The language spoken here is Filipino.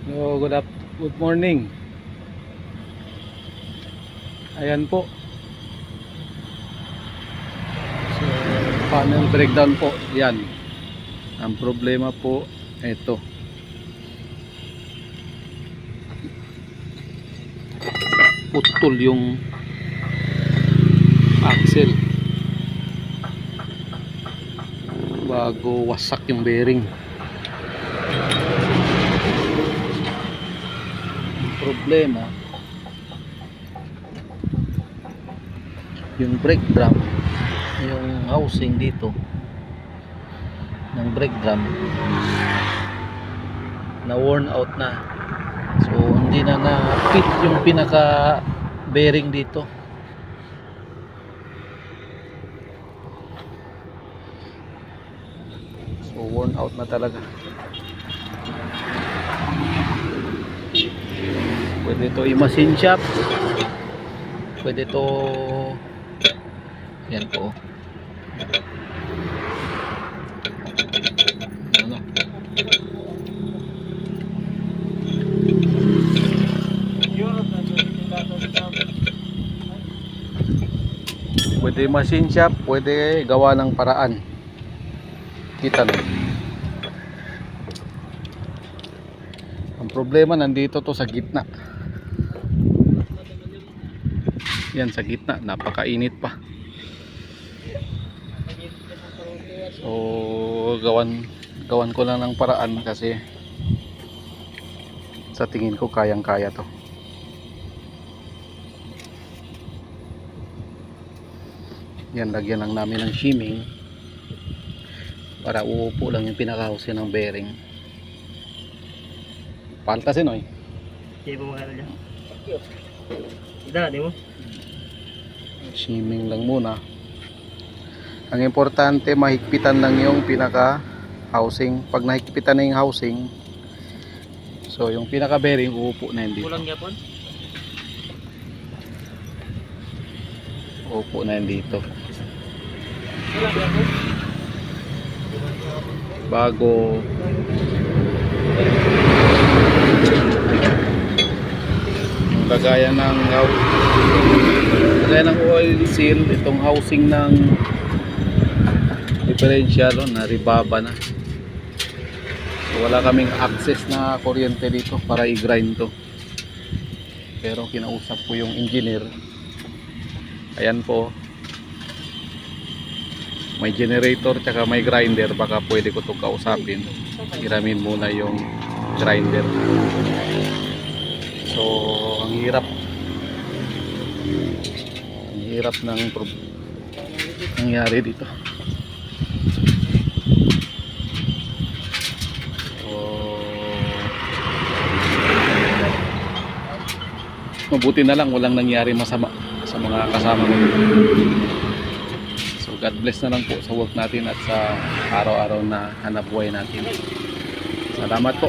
So, good morning. Ayan po. So, panel breakdown po. Yan. Ang problema po, ito. Putol yung axle. Bago wasak yung bearing. Problema yung brake drum, yung housing dito ng brake drum na worn out na, so hindi na na-fit yung pinaka bearing dito. So worn out na talaga. Pwede ito i-machine shop, pwede ito, yan po, ano, pwede machine shop, pwede gawa ng paraan. Kita nyo, ang problema nandito to sa gitna. Yan sa gitna, napakainit pa. So gawan ko lang ng paraan kasi sa tingin ko kayang kaya to. Yan, lagyan lang namin ng shimming para uupo lang yung pinaka-housing ng bearing. Paltasin oy. Sige po mga dyan. Ida, di mo? Shimming lang muna. Ang importante, mahigpitan lang yung pinaka housing. Pag nahigpitan na yung housing, so yung pinaka bearing uupo na yun dito. Kulang yapon? Uupo na yun dito. Kulang yapon? Bago lagayan ng oil seal, itong housing ng differential na ribaba na. So, wala kaming access na kuryente dito para i-grind to, pero kinausap ko yung engineer. Ayan po, may generator tsaka may grinder, baka pwede ko to kausapin. Hiramin muna yung grinder. So ang hirap ng nangyari dito. So mabuti na lang walang nangyari masama sa mga kasama ko. So God bless na lang po sa work natin at sa araw-araw na hanap buhay natin. Salamat po.